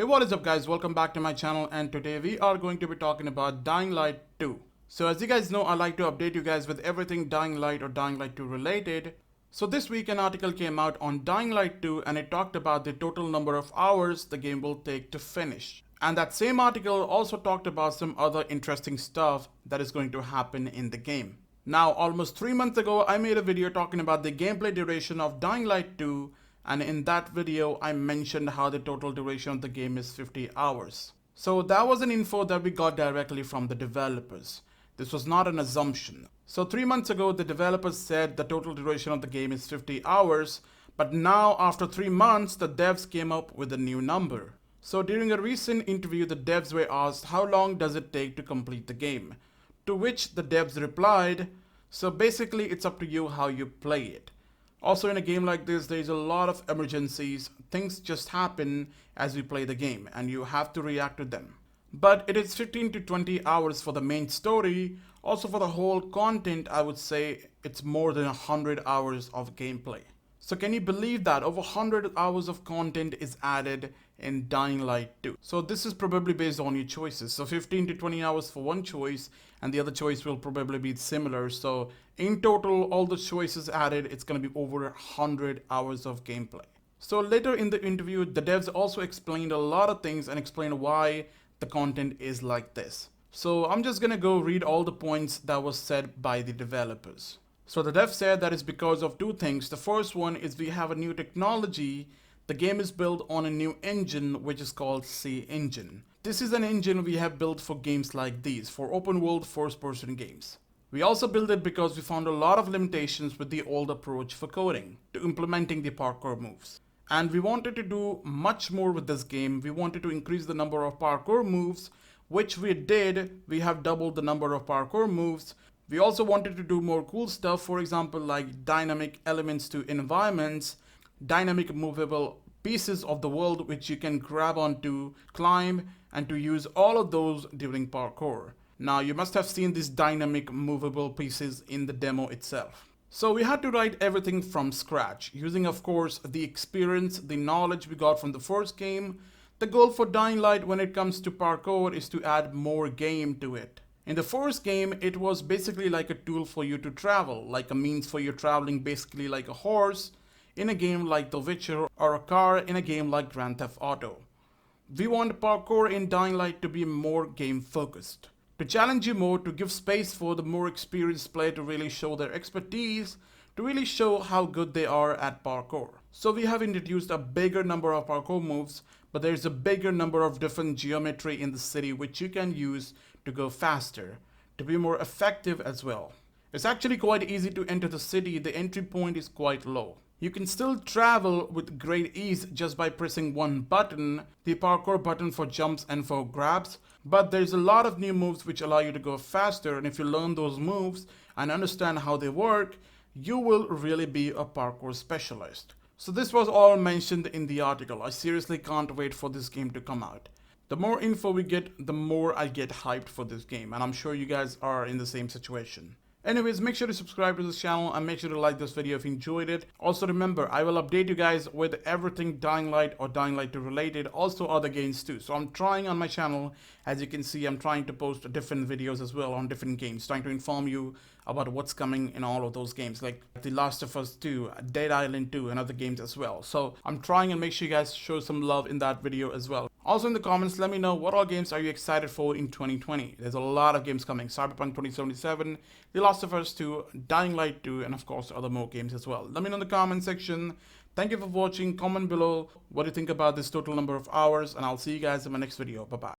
Hey, what is up guys, welcome back to my channel, and today we are going to be talking about Dying Light 2. So as you guys know, I like to update you guys with everything Dying Light or Dying Light 2 related. So this week an article came out on Dying Light 2 and it talked about the total number of hours the game will take to finish. And that same article also talked about some other interesting stuff that is going to happen in the game. Now, almost 3 months ago, I made a video talking about the gameplay duration of Dying Light 2, and in that video, I mentioned how the total duration of the game is 50 hours. So that was an info that we got directly from the developers. This was not an assumption. So 3 months ago, the developers said the total duration of the game is 50 hours, but now after 3 months, the devs came up with a new number. So during a recent interview, the devs were asked how long does it take to complete the game? To which the devs replied, so basically it's up to you how you play it. Also, in a game like this, there's a lot of emergencies. Things just happen as we play the game and you have to react to them. But it is 15 to 20 hours for the main story. Also for the whole content, I would say it's more than 100 hours of gameplay. So can you believe that over 100 hours of content is added in Dying Light 2? So this is probably based on your choices. So 15 to 20 hours for one choice and the other choice will probably be similar. So in total, all the choices added, it's going to be over 100 hours of gameplay. So later in the interview, the devs also explained a lot of things and explained why the content is like this. So I'm just going to go read all the points that was said by the developers. So the dev said that is because of two things. The first one is we have a new technology. The game is built on a new engine which is called C Engine. This is an engine we have built for games like these, for open world first-person games. We also built it because we found a lot of limitations with the old approach for coding to implementing the parkour moves. And we wanted to do much more with this game. We wanted to increase the number of parkour moves, which we did. We have doubled the number of parkour moves. We also wanted to do more cool stuff, for example, like dynamic elements to environments, dynamic movable pieces of the world which you can grab onto, climb, and to use all of those during parkour. Now, you must have seen these dynamic movable pieces in the demo itself. So we had to write everything from scratch, using of course the experience, the knowledge we got from the first game. The goal for Dying Light when it comes to parkour is to add more game to it. In the first game, it was basically like a tool for you to travel, like a means for you traveling, basically like a horse in a game like The Witcher or a car in a game like Grand Theft Auto. We want parkour in Dying Light to be more game focused, to challenge you more, to give space for the more experienced player to really show their expertise, to really show how good they are at parkour. So we have introduced a bigger number of parkour moves, but there's a bigger number of different geometry in the city which you can use to go faster, to be more effective as well. It's actually quite easy to enter the city. The entry point is quite low. You can still travel with great ease just by pressing one button, the parkour button for jumps and for grabs, but there's a lot of new moves which allow you to go faster, and if you learn those moves and understand how they work, you will really be a parkour specialist. So this was all mentioned in the article. I seriously can't wait for this game to come out. The more info we get, the more I get hyped for this game, and I'm sure you guys are in the same situation. Anyways, make sure to subscribe to this channel and make sure to like this video if you enjoyed it. Also remember, I will update you guys with everything Dying Light or Dying Light 2 related, also other games too. So I'm trying on my channel, as you can see, I'm trying to post different videos as well on different games, trying to inform you about what's coming in all of those games, like The Last of Us 2, Dead Island 2, and other games as well. So I'm trying, and make sure you guys show some love in that video as well. Also in the comments, let me know what all games are you excited for in 2020. There's a lot of games coming. Cyberpunk 2077, The Last of Us 2, Dying Light 2, and of course other more games as well. Let me know in the comment section. Thank you for watching. Comment below what you think about this total number of hours, and I'll see you guys in my next video. Bye bye.